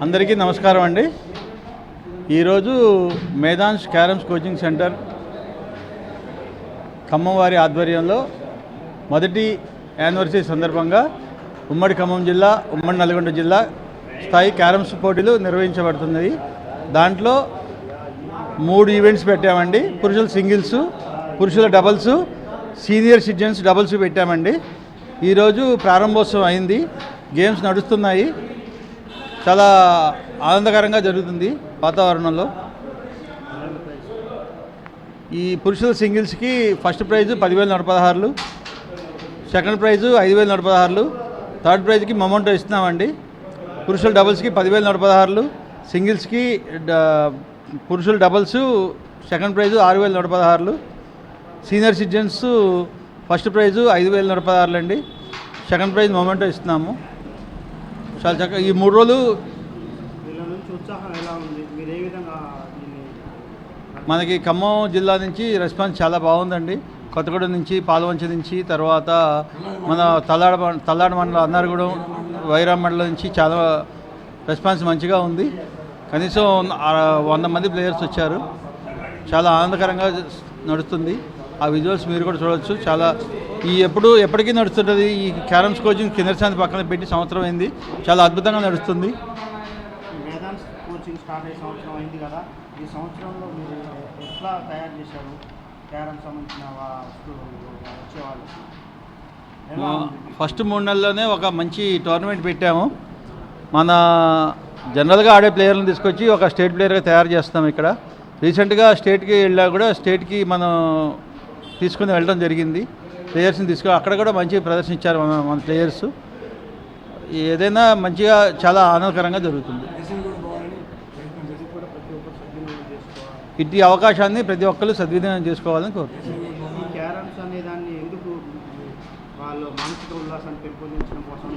అందరికీ నమస్కారం అండి. ఈరోజు మేదాన్స్ క్యారమ్స్ కోచింగ్ సెంటర్ ఖమ్మం వారి ఆధ్వర్యంలో మొదటి యానివర్సరీ సందర్భంగా ఉమ్మడి ఖమ్మం జిల్లా, ఉమ్మడి నల్గొండ జిల్లా స్థాయి క్యారమ్స్ పోటీలు నిర్వహించబడుతున్నాయి. దాంట్లో 3 ఈవెంట్స్ పెట్టామండి. పురుషుల సింగిల్స్, పురుషుల డబల్స్, సీనియర్ సిటిజన్స్ డబల్స్ పెట్టామండి. ఈరోజు ప్రారంభోత్సవం అయింది. గేమ్స్ నడుస్తున్నాయి. చాలా ఆనందకరంగా జరుగుతుంది వాతావరణంలో. ఈ పురుషుల సింగిల్స్కి first prize 10,116, second prize 5,116, third ప్రైజ్కి మొమెంటో ఇస్తున్నామండి. పురుషుల డబల్స్కి 10,116, సింగిల్స్కి పురుషుల doubles second prize 6,116, senior citizens first prize 5,116 అండి. సెకండ్ ప్రైజ్ మొమెంటో ఇస్తున్నాము. చాలా చక్కగా ఈ 3 రోజులు మనకి ఖమ్మం జిల్లా నుంచి రెస్పాన్స్ చాలా బాగుందండి. కొత్తగూడెం నుంచి, పాలవంచ నుంచి, తర్వాత మన తల్లాడ మండలం అన్నారగూడెం, వైరాం మండలం నుంచి చాలా రెస్పాన్స్ మంచిగా ఉంది. కనీసం 100 మంది ప్లేయర్స్ వచ్చారు. చాలా ఆనందకరంగా నడుస్తుంది. ఆ విజువల్స్ మీరు కూడా చూడవచ్చు. చాలా ఎప్పటికీ నడుస్తుంటుంది. ఈ క్యారమ్స్ కోచింగ్ కిందసాని పక్కన పెట్టి సంవత్సరం అయింది. చాలా అద్భుతంగా నడుస్తుంది. మేదాన్స్ కోచింగ్ స్టార్ట్ అయ్యే సంవత్సరం అయింది కదా, ఈ సంవత్సరంలో మీరు ఎట్లా తయారు చేశారు? క్యారమ్ సంబంధించిన వచ్చేవాళ్ళు ఫస్ట్ 3 నెలల్లోనే ఒక మంచి టోర్నమెంట్ పెట్టాము. మన జనరల్గా ఆడే ప్లేయర్లను తీసుకొచ్చి ఒక స్టేట్ ప్లేయర్గా తయారు చేస్తాం. ఇక్కడ రీసెంట్గా స్టేట్కి వెళ్ళా కూడా స్టేట్కి మనం తీసుకుని వెళ్ళడం జరిగింది. ప్లేయర్స్ని అక్కడ కూడా మంచి ప్రదర్శించారు మన ప్లేయర్స్. ఏదైనా మంచిగా చాలా ఆనందకరంగా జరుగుతుంది. ఇట్టి అవకాశాన్ని ప్రతి ఒక్కరు సద్వినియోగం చేసుకోవాలని కోరుతున్నాను. ఈ క్యారమ్స్ అనే దాన్ని ఎందుకు వాళ్ళు మానసిక ఉల్లాసాన్ని పెంపొందించడం కోసం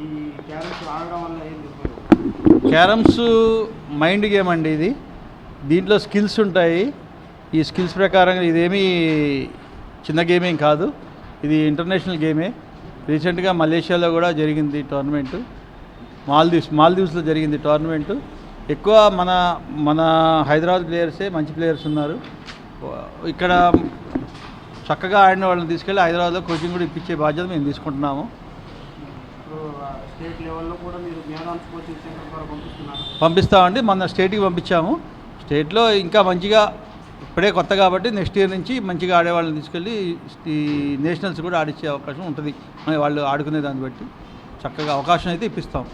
ఈ క్యారమ్స్ ఆడడం వల్ల ఏంటి ఉపయోగం? క్యారమ్స్ మైండ్ గేమ్ అండి. ఇది దీంట్లో స్కిల్స్ ఉంటాయి. ఈ స్కిల్స్ ప్రకారం ఇదేమీ చిన్న గేమేం కాదు. ఇది ఇంటర్నేషనల్ గేమే. రీసెంట్గా మలేషియాలో కూడా జరిగింది టోర్నమెంటు. మాల్దీవ్స్లో జరిగింది టోర్నమెంటు. ఎక్కువ మన హైదరాబాద్ ప్లేయర్సే మంచి ప్లేయర్స్ ఉన్నారు. ఇక్కడ చక్కగా ఆడిన వాళ్ళని తీసుకెళ్ళి హైదరాబాద్లో కోచింగ్ కూడా ఇప్పించే బాధ్యత మేము తీసుకుంటున్నాము. స్టేట్ లెవెల్లో కూడా మీరు మేదాన్స్ కోచింగ్ సెంటర్ ద్వారా పంపిస్తామండి. మన స్టేట్కి పంపించాము. స్టేట్లో ఇంకా మంచిగా, ఇప్పుడే కొత్త కాబట్టి నెక్స్ట్ ఇయర్ నుంచి మంచిగా ఆడేవాళ్ళని తీసుకెళ్ళి ఈ నేషనల్స్ కూడా ఆడించే అవకాశం ఉంటుంది. వాళ్ళు ఆడుకునే దాన్ని బట్టి చక్కగా అవకాశం అయితే ఇప్పిస్తాం.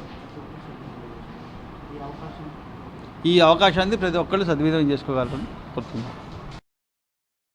ఈ అవకాశాన్ని ప్రతి ఒక్కళ్ళు సద్వినియోగం చేసుకోగలరని కోరుతున్నాం.